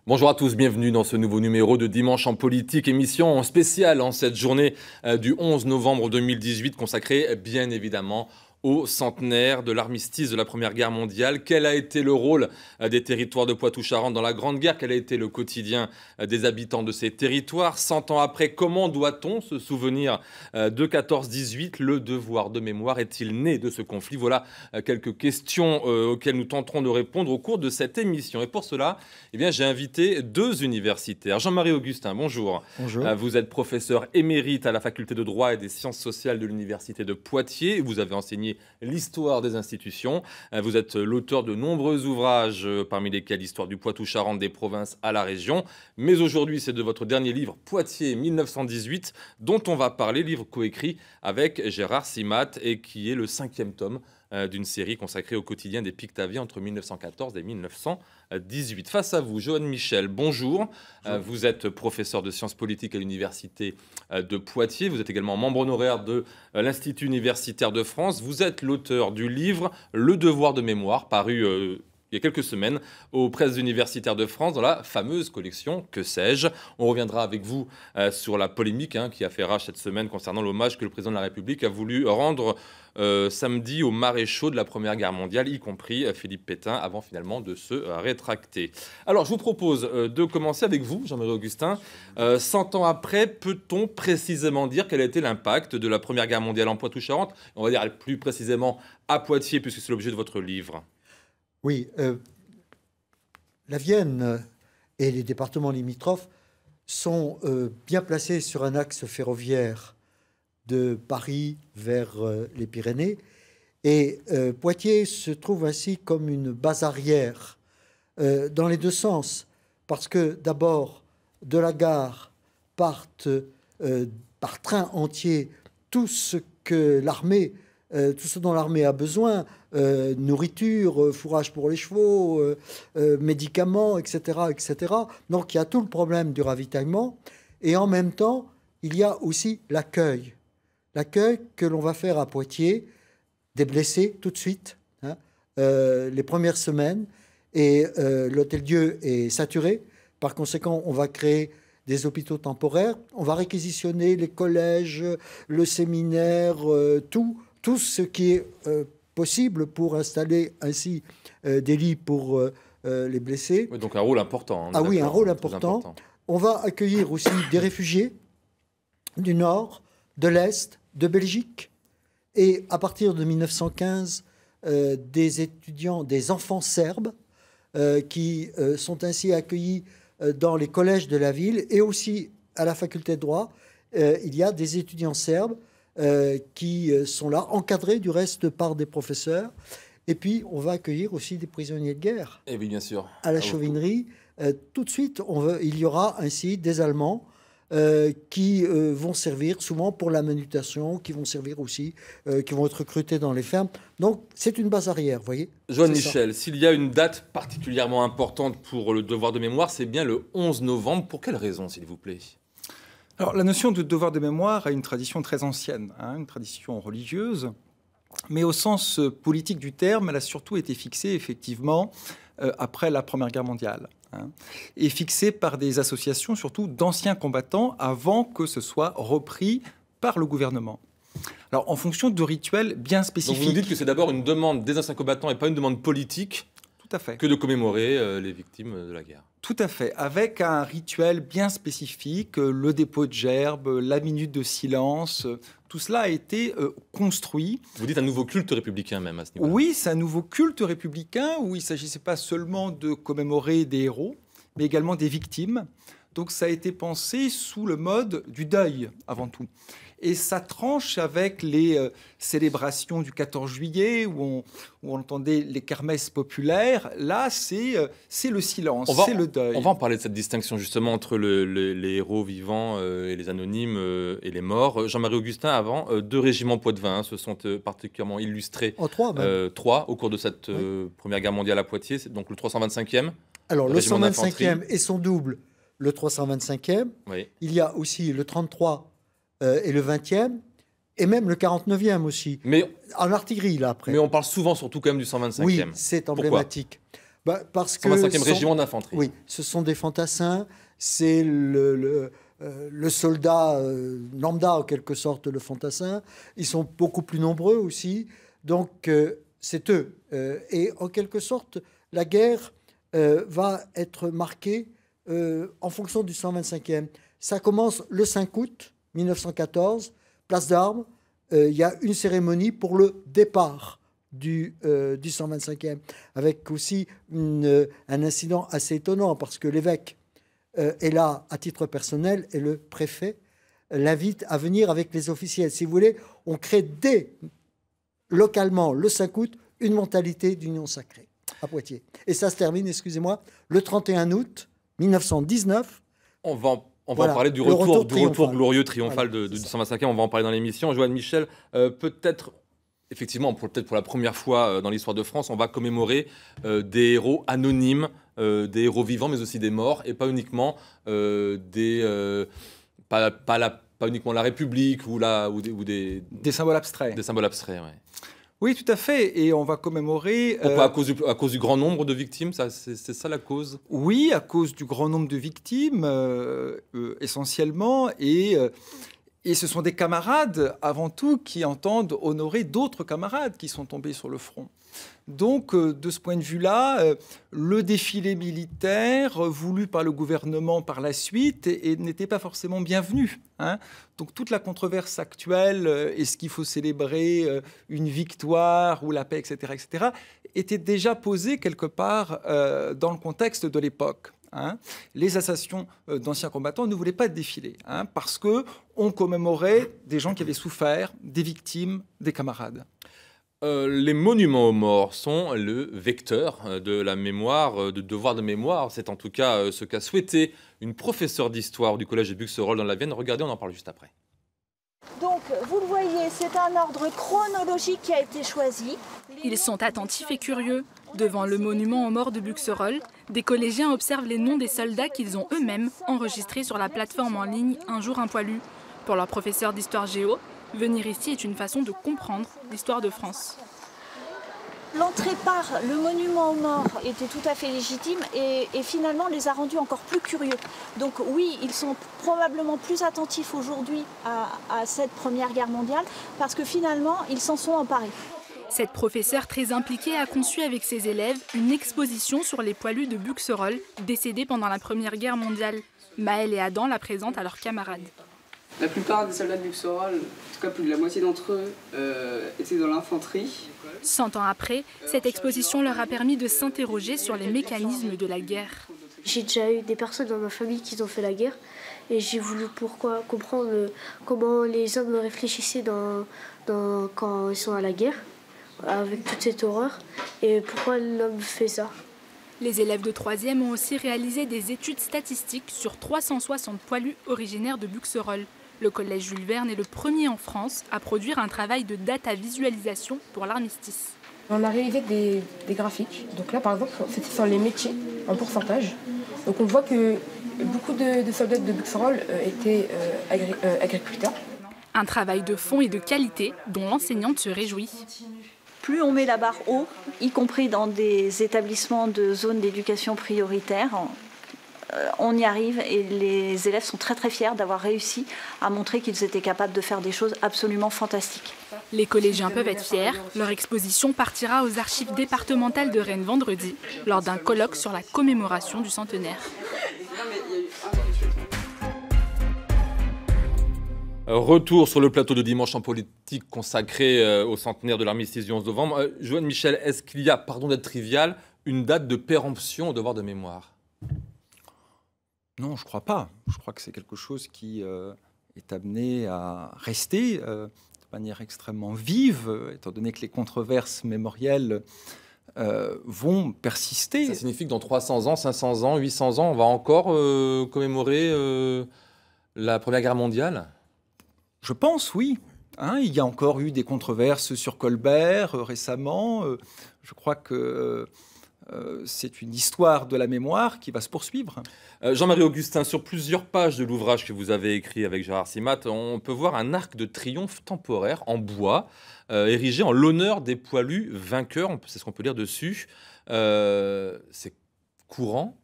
Bonjour à tous, bienvenue dans ce nouveau numéro de Dimanche en politique, émission spéciale en cette journée du 11 novembre 2018 consacrée bien évidemment au centenaire de l'armistice de la Première Guerre mondiale. Quel a été le rôle des territoires de Poitou-Charentes dans la Grande Guerre? Quel a été le quotidien des habitants de ces territoires? 100 ans après, comment doit-on se souvenir de 14-18? Le devoir de mémoire est-il né de ce conflit? Voilà quelques questions auxquelles nous tenterons de répondre au cours de cette émission. Et pour cela, j'ai invité deux universitaires. Jean-Marie Augustin, bonjour. Bonjour. Vous êtes professeur émérite à la faculté de droit et des sciences sociales de l'université de Poitiers. Vous avez enseigné l'histoire des institutions. Vous êtes l'auteur de nombreux ouvrages, parmi lesquels l'histoire du Poitou-Charentes, des provinces à la région. Mais aujourd'hui, c'est de votre dernier livre, Poitiers 1918, dont on va parler, livre coécrit avec Gérard Simat et qui est le 5e tome d'une série consacrée au quotidien des Pictaviens entre 1914 et 1918. Face à vous, Joanne Michel, bonjour. Vous êtes professeur de sciences politiques à l'université de Poitiers. Vous êtes également membre honoraire de l'Institut universitaire de France. Vous êtes l'auteur du livre Le devoir de mémoire, paru il y a quelques semaines aux presses universitaires de France dans la fameuse collection Que sais-je. On reviendra avec vous sur la polémique qui a fait rage cette semaine concernant l'hommage que le président de la République a voulu rendre samedi aux maréchaux de la Première Guerre mondiale, y compris Philippe Pétain, avant finalement de se rétracter. Alors je vous propose de commencer avec vous, Jean-Marie Augustin. 100 ans après, peut-on précisément dire quel a été l'impact de la Première Guerre mondiale en Poitou-Charentes? On va dire plus précisément à Poitiers, puisque c'est l'objet de votre livre. Oui, la Vienne et les départements limitrophes sont bien placés sur un axe ferroviaire de Paris vers les Pyrénées. Et Poitiers se trouve ainsi comme une base arrière dans les deux sens. Parce que d'abord, de la gare partent par train entier tout ce dont l'armée a besoin, nourriture, fourrage pour les chevaux, médicaments, etc., etc. Donc il y a tout le problème du ravitaillement. Et en même temps, il y a aussi l'accueil. L'accueil que l'on va faire à Poitiers, des blessés tout de suite, les premières semaines. Et l'Hôtel-Dieu est saturé. Par conséquent, on va créer des hôpitaux temporaires. On va réquisitionner les collèges, le séminaire, tout ce qui est possible pour installer ainsi des lits pour les blessés. Oui, donc un rôle important. Ah oui, un rôle important. On va accueillir aussi des réfugiés du Nord, de l'Est, de Belgique. Et à partir de 1915, des étudiants, des enfants serbes qui sont ainsi accueillis dans les collèges de la ville et aussi à la faculté de droit. Il y a des étudiants serbes qui sont là, encadrés du reste par des professeurs. Et puis, on va accueillir aussi des prisonniers de guerre. Et oui, bien sûr. À la Chauvinerie, tout de suite, il y aura ainsi des Allemands qui vont servir souvent pour la manutention, qui vont servir aussi, qui vont être recrutés dans les fermes. Donc, c'est une base arrière, vous voyez. Joanne Michel, s'il y a une date particulièrement importante pour le devoir de mémoire, c'est bien le 11 novembre. Pour quelle raison, s'il vous plaît? Alors, la notion de devoir de mémoire a une tradition très ancienne, une tradition religieuse, mais au sens politique du terme, elle a surtout été fixée, effectivement, après la Première Guerre mondiale, et fixée par des associations, surtout d'anciens combattants, avant que ce soit repris par le gouvernement. Alors, en fonction de rituels bien spécifiques. Donc, vous nous dites que c'est d'abord une demande des anciens combattants et pas une demande politique. Tout à fait. Que de commémorer les victimes de la guerre. Tout à fait, avec un rituel bien spécifique, le dépôt de gerbes, la minute de silence, tout cela a été construit. Vous dites un nouveau culte républicain même à ce niveau-là. Oui, c'est un nouveau culte républicain où il ne s'agissait pas seulement de commémorer des héros, mais également des victimes. Donc ça a été pensé sous le mode du deuil avant tout. Et ça tranche avec les célébrations du 14 juillet où on entendait les kermesses populaires. Là, c'est le silence, c'est le deuil. On va en parler de cette distinction justement entre les héros vivants et les anonymes et les morts. Jean-Marie Augustin, avant, deux régiments poitevins se sont particulièrement illustrés. En trois, même. Trois au cours de cette Première Guerre mondiale à Poitiers. C'est donc le 325e. Alors, le 125e et son double, le 325e. Oui. Il y a aussi le 33 et le 20e, et même le 49e aussi. Mais, en artillerie, là, après. Mais on parle souvent, surtout quand même, du 125e. Oui, c'est emblématique. Parce que 125e régiment d'infanterie. Oui, ce sont des fantassins. C'est le soldat lambda, en quelque sorte, le fantassin. Ils sont beaucoup plus nombreux aussi. Donc, c'est eux. Et en quelque sorte, la guerre va être marquée en fonction du 125e. Ça commence le 5 août 1914, place d'Armes. Il y a une cérémonie pour le départ du 125e, avec aussi un incident assez étonnant, parce que l'évêque est là à titre personnel et le préfet l'invite à venir avec les officiels. Si vous voulez, on crée localement, le 5 août, une mentalité d'union sacrée à Poitiers. Et ça se termine, excusez-moi, le 31 août 1919. On va en parler du retour glorieux, triomphal voilà, du 125e. On va en parler dans l'émission. Joanne Michel, peut-être, effectivement, peut-être pour la première fois dans l'histoire de France, on va commémorer des héros anonymes, des héros vivants, mais aussi des morts, et pas uniquement pas uniquement la République ou des symboles abstraits. Des symboles abstraits, oui. Oui, tout à fait. Et on va commémorer... Pourquoi à cause du grand nombre de victimes, c'est ça la cause? Oui, à cause du grand nombre de victimes, essentiellement. Et ce sont des camarades, avant tout, qui entendent honorer d'autres camarades qui sont tombés sur le front. Donc, de ce point de vue-là, le défilé militaire voulu par le gouvernement par la suite n'était pas forcément bienvenu. Hein. Donc, toute la controverse actuelle, est-ce qu'il faut célébrer une victoire ou la paix, etc., était déjà posée quelque part dans le contexte de l'époque. Hein. Les assassinations d'anciens combattants ne voulaient pas défiler, hein, parce qu'on commémorait des gens qui avaient souffert, des victimes, des camarades. Les monuments aux morts sont le vecteur de la mémoire, de devoir de mémoire. C'est en tout cas ce qu'a souhaité une professeure d'histoire du collège de Buxerolles dans la Vienne. Regardez, on en parle juste après. Donc, vous le voyez, c'est un ordre chronologique qui a été choisi. Ils sont attentifs et curieux. Devant le monument aux morts de Buxerolles, des collégiens observent les noms des soldats qu'ils ont eux-mêmes enregistrés sur la plateforme en ligne Un jour un poilu. Pour leur professeur d'histoire géo, venir ici est une façon de comprendre l'histoire de France. L'entrée par le monument aux morts était tout à fait légitime et finalement les a rendus encore plus curieux. Donc oui, ils sont probablement plus attentifs aujourd'hui à cette Première Guerre mondiale parce que finalement, ils s'en sont emparés. Cette professeure très impliquée a conçu avec ses élèves une exposition sur les poilus de Buxerolles, décédés pendant la Première Guerre mondiale. Maëlle et Adam la présentent à leurs camarades. La plupart des soldats de Buxerolles, en tout cas plus de la moitié d'entre eux, étaient dans l'infanterie. 100 ans après, cette exposition leur a permis de s'interroger sur les mécanismes de la guerre. J'ai déjà eu des personnes dans ma famille qui ont fait la guerre et j'ai voulu comprendre comment les hommes réfléchissaient quand ils sont à la guerre, avec toute cette horreur, et pourquoi l'homme fait ça. Les élèves de 3e ont aussi réalisé des études statistiques sur 360 poilus originaires de Buxerolles. Le collège Jules Verne est le premier en France à produire un travail de data visualisation pour l'armistice. On a réalisé des graphiques. Donc là, par exemple, c'était sur les métiers en pourcentage. Donc on voit que beaucoup de soldats de Buxerolles étaient agriculteurs. Un travail de fond et de qualité dont l'enseignante se réjouit. Plus on met la barre haut, y compris dans des établissements de zones d'éducation prioritaire, on y arrive et les élèves sont très très fiers d'avoir réussi à montrer qu'ils étaient capables de faire des choses absolument fantastiques. Les collégiens peuvent être fiers. Leur exposition partira aux archives départementales de Rennes vendredi, lors d'un colloque sur la commémoration du centenaire. Retour sur le plateau de Dimanche en politique consacré au centenaire de l'armistice du 11 novembre. Joanne Michel, est-ce qu'il y a, pardon d'être trivial, une date de péremption au devoir de mémoire? Non, je ne crois pas. Je crois que c'est quelque chose qui est amené à rester de manière extrêmement vive, étant donné que les controverses mémorielles vont persister. Ça signifie que dans 300 ans, 500 ans, 800 ans, on va encore commémorer la Première Guerre mondiale? Je pense, oui. Hein, il y a encore eu des controverses sur Colbert récemment. Je crois que c'est une histoire de la mémoire qui va se poursuivre. Jean-Marie Augustin, sur plusieurs pages de l'ouvrage que vous avez écrit avec Gérard Simat, on peut voir un arc de triomphe temporaire en bois, érigé en l'honneur des poilus vainqueurs, c'est ce qu'on peut lire dessus. C'est courant?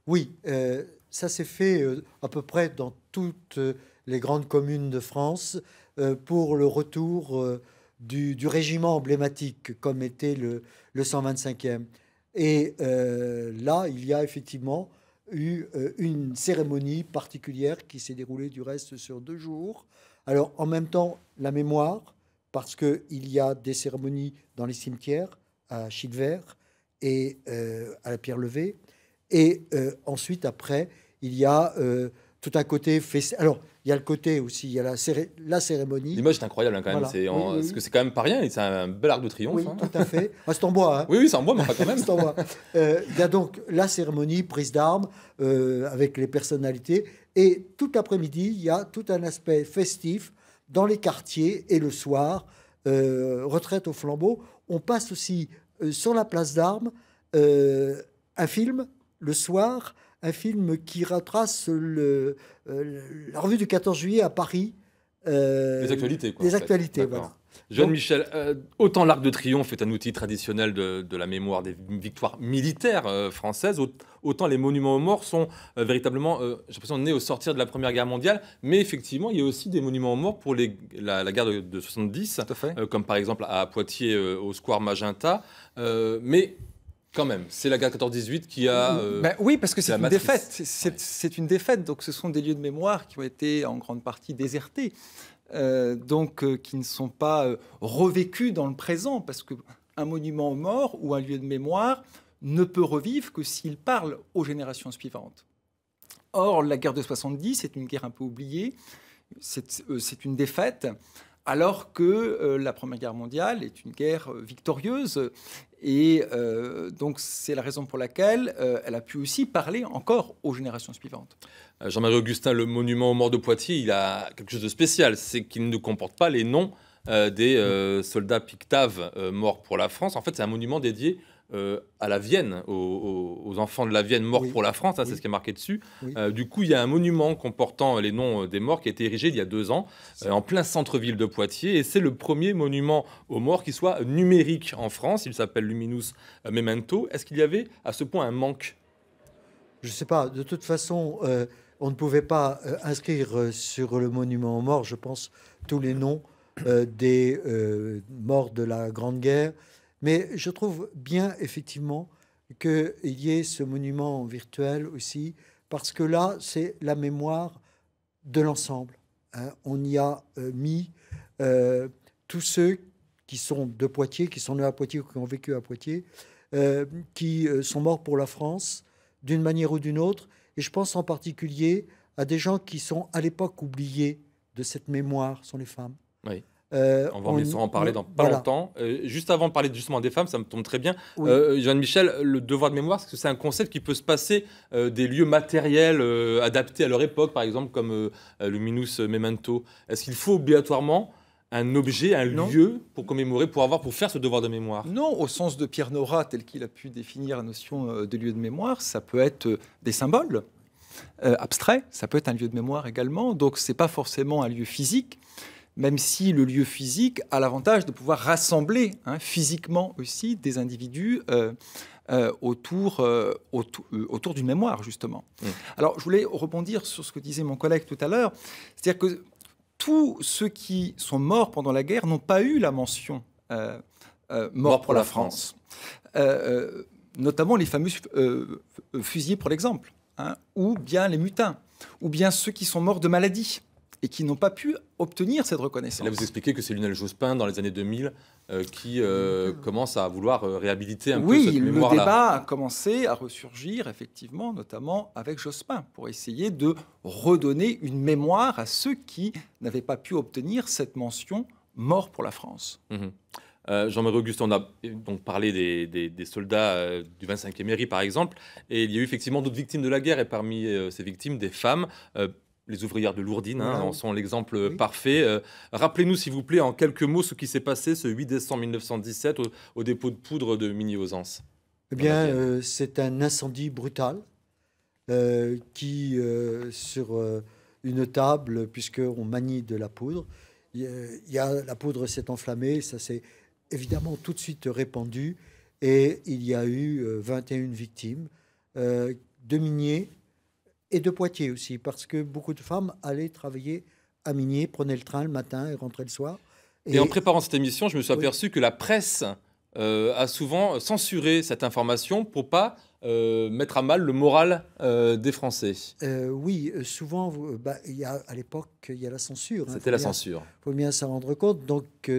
Oui, ça s'est fait à peu près dans toutes les grandes communes de France pour le retour du régiment emblématique comme était le 125e. Et là, il y a effectivement eu une cérémonie particulière qui s'est déroulée du reste sur 2 jours. Alors en même temps, la mémoire, parce qu'il y a des cérémonies dans les cimetières à Chilevert et à la Pierre-Levée. Et ensuite, après, il y a tout un côté festif. Alors, il y a le côté aussi, il y a la cérémonie. L'image est incroyable hein, quand même. Voilà. C'est Oui. Parce que c'est quand même pas rien. Et c'est un bel arc de triomphe. Oui, Hein. tout à fait. Ah, c'est en bois. Hein. Oui, c'est en bois, mais enfin, quand même. C'est en bois. Il y a donc la cérémonie, prise d'armes avec les personnalités. Et tout l'après-midi, il y a tout un aspect festif dans les quartiers. Et le soir, retraite au flambeau. On passe aussi sur la place d'armes un film, le soir, un film qui retrace la revue du 14 juillet à Paris. Les actualités, quoi. Les en fait. actualités, D'accord. voilà. Joanne Donc- Michel, autant l'Arc de Triomphe est un outil traditionnel de la mémoire des victoires militaires françaises, autant les monuments aux morts sont véritablement, j'ai l'impression, nés au sortir de la Première Guerre mondiale. Mais effectivement, il y a aussi des monuments aux morts pour la guerre de 70, Tout à fait. comme par exemple à Poitiers, au square Magenta. Mais quand même, c'est la guerre 14-18 qui a... Ben oui, parce que c'est la une matrice. défaite. Ouais. C'est une défaite. Donc, ce sont des lieux de mémoire qui ont été en grande partie désertés. Qui ne sont pas revécus dans le présent, parce qu'un monument aux morts ou un lieu de mémoire ne peut revivre que s'il parle aux générations suivantes. Or, la guerre de 70 est une guerre un peu oubliée, c'est une défaite, alors que la Première Guerre mondiale est une guerre victorieuse. Et donc, c'est la raison pour laquelle elle a pu aussi parler encore aux générations suivantes. Jean-Marie Augustin, le monument aux morts de Poitiers, il a quelque chose de spécial, c'est qu'il ne comporte pas les noms des soldats pictaves morts pour la France. En fait, c'est un monument dédié à la Vienne, aux enfants de la Vienne morts Oui. pour la France, hein, c'est Oui. ce qui est marqué dessus. Oui. Du coup, il y a un monument comportant les noms des morts qui a été érigé il y a 2 ans, en plein centre-ville de Poitiers, et c'est le premier monument aux morts qui soit numérique en France. Il s'appelle Luminus Memento. Est-ce qu'il y avait à ce point un manque? Je ne sais pas. De toute façon, on ne pouvait pas inscrire sur le monument aux morts, je pense, tous les noms des morts de la Grande Guerre. Mais je trouve bien, effectivement, qu'il y ait ce monument virtuel aussi, parce que là, c'est la mémoire de l'ensemble. Hein. On y a mis tous ceux qui sont de Poitiers, qui sont nés à Poitiers ou qui ont vécu à Poitiers, qui sont morts pour la France, d'une manière ou d'une autre. Et je pense en particulier à des gens qui sont à l'époque oubliés de cette mémoire, sont les femmes. Oui. On va bien sûr en parler dans pas voilà. longtemps. Juste avant de parler justement des femmes, ça me tombe très bien. Oui. Joanne Michel, le devoir de mémoire, est-ce que c'est un concept qui peut se passer des lieux matériels adaptés à leur époque, par exemple comme Luminus Memento? Est-ce qu'il faut obligatoirement un objet, un Non. lieu pour commémorer, pour faire ce devoir de mémoire? Non, au sens de Pierre Nora, tel qu'il a pu définir la notion de lieu de mémoire, ça peut être des symboles abstraits, ça peut être un lieu de mémoire également. Donc, c'est pas forcément un lieu physique, même si le lieu physique a l'avantage de pouvoir rassembler physiquement aussi des individus autour d'une mémoire, justement. Alors, je voulais rebondir sur ce que disait mon collègue tout à l'heure, c'est-à-dire que tous ceux qui sont morts pendant la guerre n'ont pas eu la mention mort pour la France. Notamment les fameux fusillés, pour l'exemple, ou bien les mutins, ou bien ceux qui sont morts de maladie et qui n'ont pas pu obtenir cette reconnaissance. Et là, vous expliquez que c'est Lionel Jospin, dans les années 2000, qui commence à vouloir réhabiliter un peu cette Oui, le mémoire-là. débat a commencé à ressurgir, effectivement, notamment avec Jospin, pour essayer de redonner une mémoire à ceux qui n'avaient pas pu obtenir cette mention mort pour la France. Jean-Marie Augustin, on a donc parlé des soldats du 25e RI, par exemple, et il y a eu effectivement d'autres victimes de la guerre, et parmi ces victimes, des femmes. Les ouvrières de Lourdines en sont l'exemple parfait. Rappelez-nous, s'il vous plaît, en quelques mots, ce qui s'est passé ce 8 décembre 1917 au dépôt de poudre de Migny-aux-Anses. Eh bien, c'est un incendie brutal qui, sur une table, puisqu'on manie de la poudre, la poudre s'est enflammée, ça s'est évidemment tout de suite répandu. Et il y a eu 21 victimes de Migné et de Poitiers aussi, parce que beaucoup de femmes allaient travailler à Migné, prenaient le train le matin et rentraient le soir. Et en préparant cette émission, je me suis aperçu que la presse a souvent censuré cette information pour pas mettre à mal le moral des Français. Oui, souvent, à l'époque, il y a la censure. C'était la censure. Il faut bien s'en rendre compte. Donc,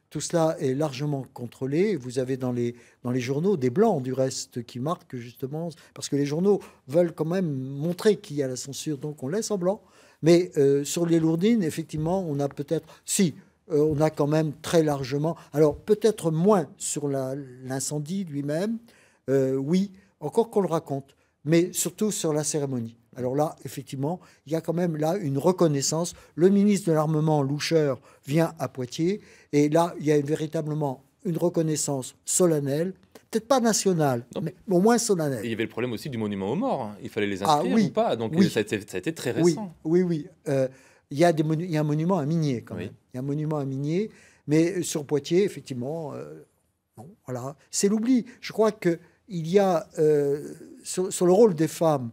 tout cela est largement contrôlé. Vous avez dans les journaux des blancs, du reste, qui marquent justement... Parce que les journaux veulent quand même montrer qu'il y a la censure, donc on laisse en blanc. Mais sur les lourdines, effectivement, on a peut-être... Si, on a quand même très largement... Alors, peut-être moins sur l'incendie lui-même, oui, encore qu'on le raconte, mais surtout sur la cérémonie. Alors là, effectivement, il y a quand même là une reconnaissance. Le ministre de l'Armement, Loucheur, vient à Poitiers, et là, il y a véritablement une reconnaissance solennelle, peut-être pas nationale, mais au moins solennelle. Et il y avait le problème aussi du monument aux morts. Il fallait les inscrire ou pas. Donc ça a été très récent. Oui. Il y a un monument à Migné, quand même. Il y a un monument à Migné, mais sur Poitiers, effectivement, non, voilà. C'est l'oubli. Je crois qu'il y a, sur le rôle des femmes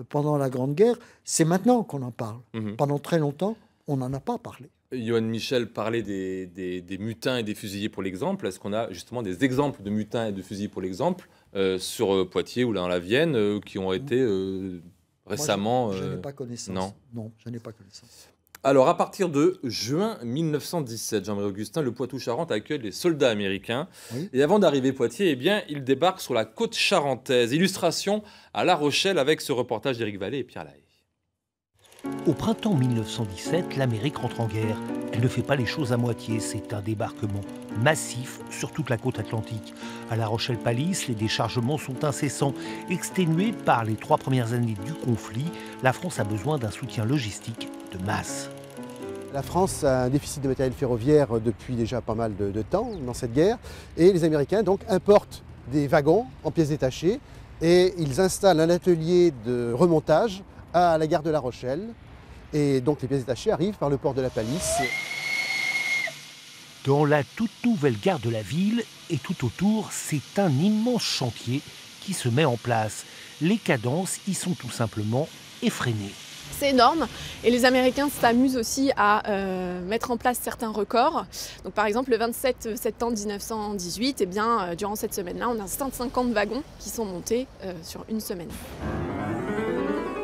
pendant la Grande Guerre, c'est maintenant qu'on en parle. Pendant très longtemps, on n'en a pas parlé. Yoann Michel parlait des mutins et des fusillés pour l'exemple. Est-ce qu'on a justement des exemples de mutins et de fusillés pour l'exemple sur Poitiers ou dans la Vienne qui ont été récemment... Je n'ai pas connaissance. Non, je n'ai pas connaissance. Alors, à partir de juin 1917, Jean-Marie Augustin, le Poitou-Charentes accueille les soldats américains. Oui. Et avant d'arriver à Poitiers, eh bien, ils débarquent sur la côte charentaise. Illustration à La Rochelle avec ce reportage d'Éric Vallée et Pierre Lahaye. Au printemps 1917, l'Amérique rentre en guerre. Elle ne fait pas les choses à moitié. C'est un débarquement massif sur toute la côte atlantique. À La Rochelle-Palisse, les déchargements sont incessants. Exténués par les 3 premières années du conflit, la France a besoin d'un soutien logistique de masse. La France a un déficit de matériel ferroviaire depuis déjà pas mal de temps dans cette guerre. Et les Américains donc importent des wagons en pièces détachées et ils installent un atelier de remontage à la gare de La Rochelle. Et donc les pièces détachées arrivent par le port de la Palisse. Dans la toute nouvelle gare de la ville et tout autour, c'est un immense chantier qui se met en place. Les cadences y sont tout simplement effrénées. C'est énorme et les Américains s'amusent aussi à mettre en place certains records. Donc, par exemple, le 27 septembre 1918, eh bien, durant cette semaine-là, on a 150 wagons qui sont montés sur une semaine.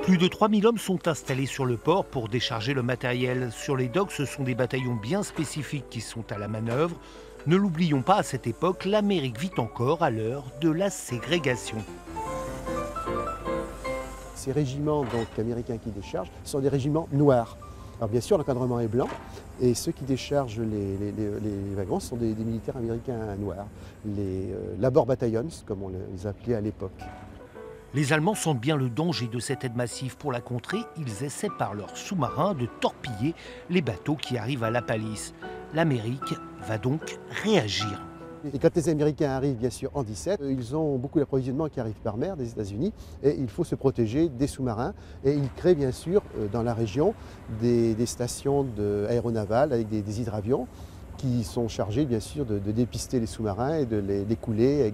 Plus de 3000 hommes sont installés sur le port pour décharger le matériel. Sur les docks, ce sont des bataillons bien spécifiques qui sont à la manœuvre. Ne l'oublions pas, à cette époque, l'Amérique vit encore à l'heure de la ségrégation. Ces régiments donc, américains qui déchargent sont des régiments noirs. Alors bien sûr, l'encadrement est blanc et ceux qui déchargent les wagons sont des militaires américains noirs, les Labor Battalions, comme on les appelait à l'époque. Les Allemands sentent bien le danger de cette aide massive. Pour la contrer, ils essaient par leurs sous-marins de torpiller les bateaux qui arrivent à la Palisse. L'Amérique va donc réagir. Et quand les Américains arrivent, bien sûr, en 17, ils ont beaucoup d'approvisionnement qui arrive par mer des États-Unis et il faut se protéger des sous-marins. Et ils créent, bien sûr, dans la région, des stations aéronavales avec des hydravions qui sont chargés, bien sûr, de dépister les sous-marins et de les couler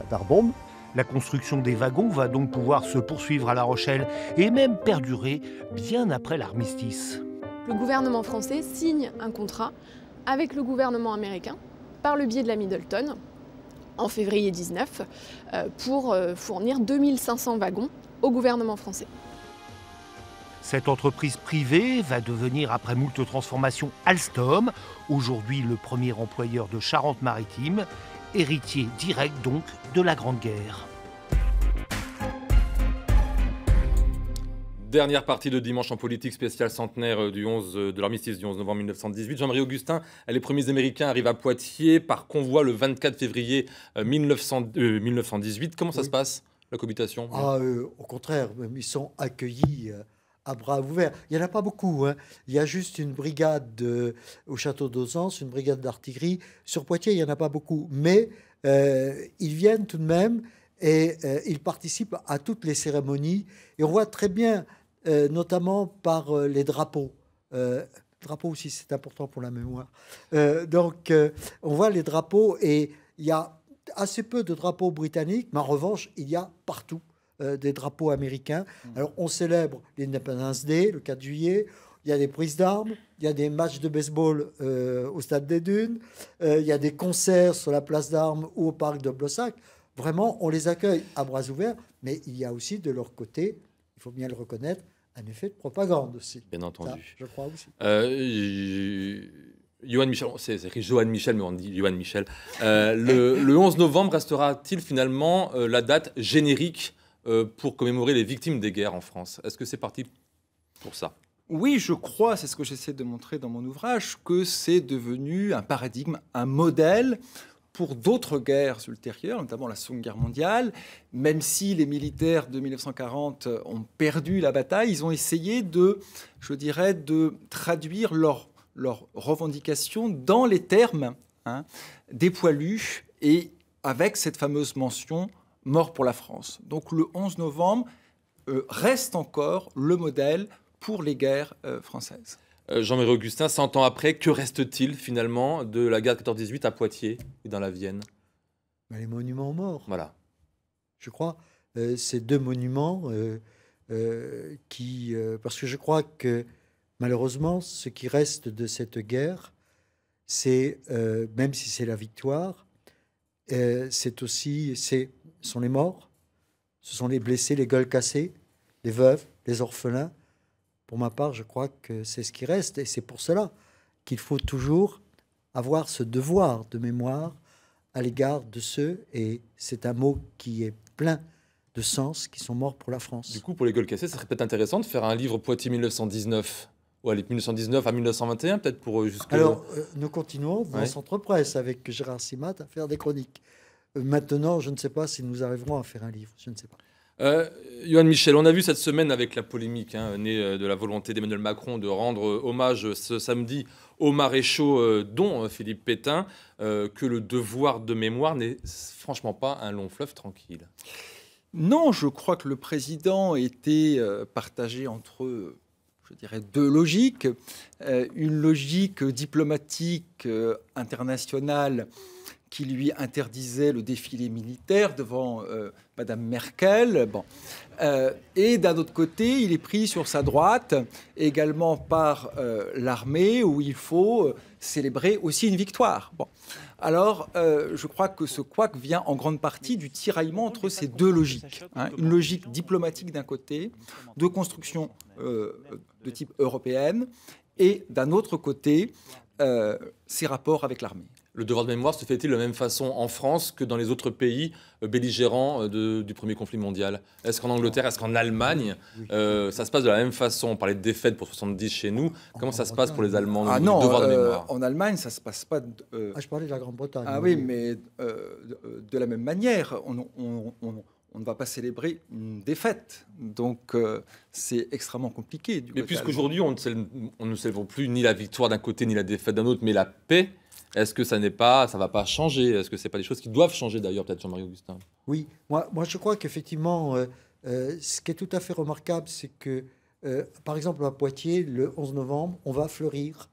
par bombes. La construction des wagons va donc pouvoir se poursuivre à La Rochelle et même perdurer bien après l'armistice. Le gouvernement français signe un contrat avec le gouvernement américain par le biais de la Middleton en février 19 pour fournir 2500 wagons au gouvernement français. Cette entreprise privée va devenir, après moult transformations, Alstom, aujourd'hui le premier employeur de Charente-Maritime, héritier direct donc de la Grande Guerre. Dernière partie de Dimanche en politique spécial centenaire de l'armistice du 11 novembre 1918. Jean-Marie Augustin, les premiers Américains arrivent à Poitiers par convoi le 24 février 1918. Comment ça se passe, la cohabitation? Au contraire, ils sont accueillis à bras ouverts. Il n'y en a pas beaucoup. Il y a juste une brigade au château d'Auzance, une brigade d'artillerie. Sur Poitiers, il n'y en a pas beaucoup. Mais ils viennent tout de même et ils participent à toutes les cérémonies. Et on voit très bien, notamment par les drapeaux. Drapeaux aussi, c'est important pour la mémoire. Donc, on voit les drapeaux et il y a assez peu de drapeaux britanniques, mais en revanche, il y a partout des drapeaux américains. Alors, on célèbre l'Independence Day, le 4 juillet. Il y a des prises d'armes, il y a des matchs de baseball au Stade des Dunes, il y a des concerts sur la place d'Armes ou au parc de Blossac. Vraiment, on les accueille à bras ouverts, mais il y a aussi de leur côté, il faut bien le reconnaître, un effet de propagande aussi. Bien entendu. Ça, je crois aussi. Johan Michel, c'est écrit Johan Michel, mais on dit Johan Michel. Le 11 novembre restera-t-il finalement la date générique pour commémorer les victimes des guerres en France? Est-ce que c'est parti pour ça? Oui, je crois, c'est ce que j'essaie de montrer dans mon ouvrage, que c'est devenu un paradigme, un modèle pour d'autres guerres ultérieures, notamment la Seconde Guerre mondiale. Même si les militaires de 1940 ont perdu la bataille, ils ont essayé de traduire leurs revendications dans les termes des poilus et avec cette fameuse mention « mort pour la France ». Donc le 11 novembre reste encore le modèle pour les guerres françaises. Jean-Marie Augustin, 100 ans après, que reste-t-il finalement de la guerre de 14-18 à Poitiers et dans la Vienne? Les monuments aux morts. Voilà. Je crois ces deux monuments parce que je crois que malheureusement, ce qui reste de cette guerre, c'est, même si c'est la victoire, c'est aussi, ce sont les morts, ce sont les blessés, les gueules cassées, les veuves, les orphelins. Pour ma part, je crois que c'est ce qui reste. Et c'est pour cela qu'il faut toujours avoir ce devoir de mémoire à l'égard de ceux, et c'est un mot qui est plein de sens, qui sont morts pour la France. Du coup, pour les gueules cassées, ça serait peut-être intéressant de faire un livre Poitiers 1919. Ou allez, 1919 à 1921, peut-être pour jusqu'à... Alors, nous continuons dans Centre Presse avec Gérard Simat à faire des chroniques. Maintenant, je ne sais pas si nous arriverons à faire un livre. Je ne sais pas. Johan Michel, on a vu cette semaine avec la polémique née de la volonté d'Emmanuel Macron de rendre hommage ce samedi aux maréchaux, dont Philippe Pétain, que le devoir de mémoire n'est franchement pas un long fleuve tranquille. Non, je crois que le président était partagé entre, je dirais, deux logiques. Une logique diplomatique internationale qui lui interdisait le défilé militaire devant Madame Merkel. Bon. Et d'un autre côté, il est pris sur sa droite, également par l'armée, où il faut célébrer aussi une victoire. Bon. Alors, je crois que ce couac vient en grande partie du tiraillement entre ces deux logiques. Une logique diplomatique d'un côté, de construction de type européenne, et d'un autre côté, ses rapports avec l'armée. Le devoir de mémoire se fait-il de la même façon en France que dans les autres pays belligérants du premier conflit mondial? Est-ce qu'en Angleterre, est-ce qu'en Allemagne, ça se passe de la même façon? On parlait de défaite pour 70 chez nous. Comment ça se passe pour les Allemands? Ah non, devoir de mémoire. En Allemagne, ça ne se passe pas... je parlais de la Grande-Bretagne. Ah oui, mais de la même manière, on ne va pas célébrer une défaite. Donc, c'est extrêmement compliqué. Mais puisqu'aujourd'hui, on ne célèbre plus ni la victoire d'un côté, ni la défaite d'un autre, mais la paix, est-ce que ça ne va pas changer? Est-ce que ce n'est pas des choses qui doivent changer d'ailleurs, peut-être, Jean-Marie Augustin? Oui, moi je crois qu'effectivement, ce qui est tout à fait remarquable, c'est que, par exemple, à Poitiers, le 11 novembre, on va fleurir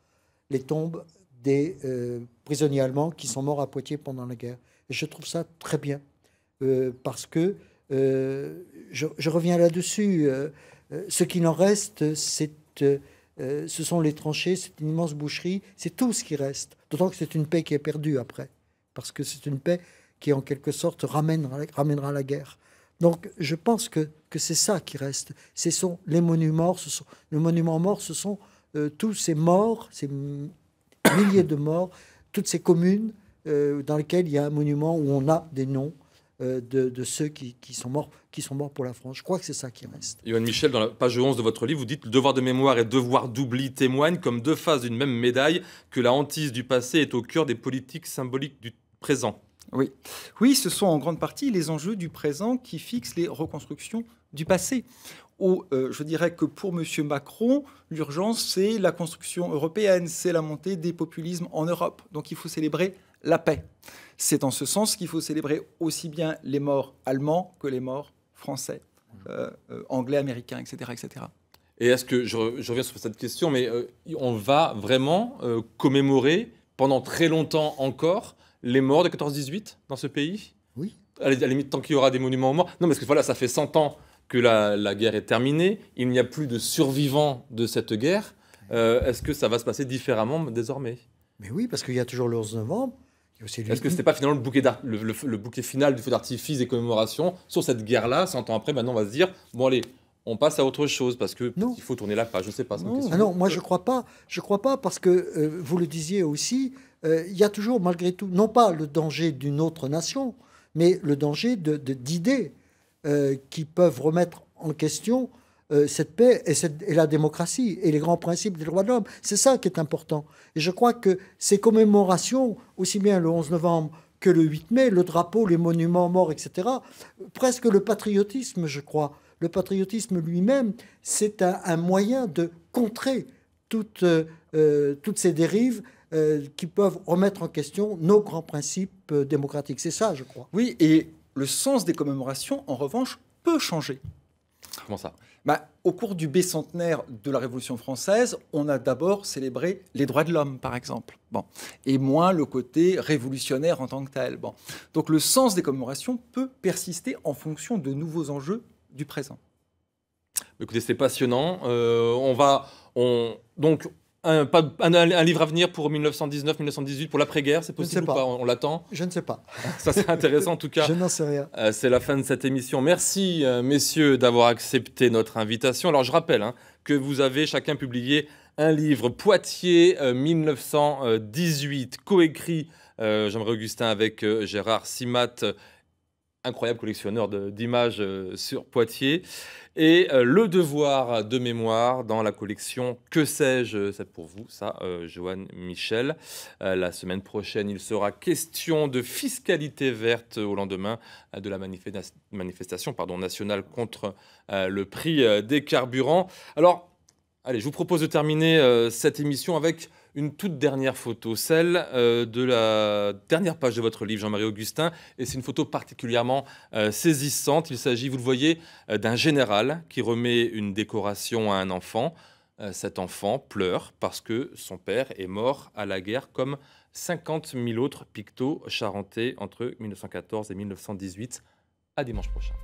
les tombes des prisonniers allemands qui sont morts à Poitiers pendant la guerre. Et je trouve ça très bien, parce que, je reviens là-dessus, ce qu'il en reste, ce sont les tranchées, c'est une immense boucherie, c'est tout ce qui reste. D'autant que c'est une paix qui est perdue après, parce que c'est une paix qui, en quelque sorte, ramènera la guerre. Donc, je pense que c'est ça qui reste. Ce sont les monuments, le monument mort, ce sont tous ces morts, ces milliers de morts, toutes ces communes dans lesquelles il y a un monument où on a des noms de ceux qui sont morts pour la France. Je crois que c'est ça qui reste. Johan Michel, dans la page 11 de votre livre, vous dites « Le devoir de mémoire et le devoir d'oubli témoignent comme deux faces d'une même médaille, que la hantise du passé est au cœur des politiques symboliques du présent. » Oui, ce sont en grande partie les enjeux du présent qui fixent les reconstructions du passé. Je dirais que pour M. Macron, l'urgence, c'est la construction européenne, c'est la montée des populismes en Europe. Donc il faut célébrer la paix. C'est en ce sens qu'il faut célébrer aussi bien les morts allemands que les morts français, anglais, américains, etc. etc. Et est-ce que, je reviens sur cette question, mais on va vraiment commémorer pendant très longtemps encore les morts de 14-18 dans ce pays? Oui. À la limite, tant qu'il y aura des monuments aux morts. Non, parce que voilà, ça fait 100 ans que la guerre est terminée. Il n'y a plus de survivants de cette guerre. Est-ce que ça va se passer différemment désormais? Mais oui, parce qu'il y a toujours le 11 novembre. Est-ce que ce n'était pas finalement le bouquet final du feu d'artifice des commémorations sur cette guerre-là? 100 ans après, maintenant, on va se dire, bon allez, on passe à autre chose parce qu'il faut tourner la page. Je ne sais pas. Non, moi je ne crois pas. Je crois pas parce que, vous le disiez aussi, il y a toujours malgré tout, non pas le danger d'une autre nation, mais le danger d'idées qui peuvent remettre en question cette paix et la démocratie et les grands principes des droits de l'homme. C'est ça qui est important. Et je crois que ces commémorations, aussi bien le 11 novembre que le 8 mai, le drapeau, les monuments morts, etc., presque le patriotisme, je crois. Le patriotisme lui-même, c'est un moyen de contrer toutes ces dérives qui peuvent remettre en question nos grands principes démocratiques. C'est ça, je crois. Oui, et le sens des commémorations, en revanche, peut changer. Comment ça? Au cours du bicentenaire de la Révolution française, on a d'abord célébré les droits de l'homme, par exemple, et moins le côté révolutionnaire en tant que tel. Donc le sens des commémorations peut persister en fonction de nouveaux enjeux du présent. Écoutez, c'est passionnant. Donc, un livre à venir pour 1919-1918, pour l'après-guerre, c'est possible ou pas? On l'attend? Je ne sais pas. Ça, c'est intéressant en tout cas. Je n'en sais rien. C'est la fin de cette émission. Merci, messieurs, d'avoir accepté notre invitation. Alors, je rappelle que vous avez chacun publié un livre, Poitiers 1918, coécrit Jean-Marie Augustin avec Gérard Simat, incroyable collectionneur d'images sur Poitiers, et Le Devoir de mémoire dans la collection Que sais-je, c'est pour vous, ça, Joanne Michel. La semaine prochaine, il sera question de fiscalité verte au lendemain de la manifestation nationale contre le prix des carburants. Alors, allez, je vous propose de terminer cette émission avec une toute dernière photo, celle de la dernière page de votre livre, Jean-Marie Augustin. Et c'est une photo particulièrement saisissante. Il s'agit, vous le voyez, d'un général qui remet une décoration à un enfant. Cet enfant pleure parce que son père est mort à la guerre, comme 50 000 autres pictos charentais entre 1914 et 1918. À dimanche prochain.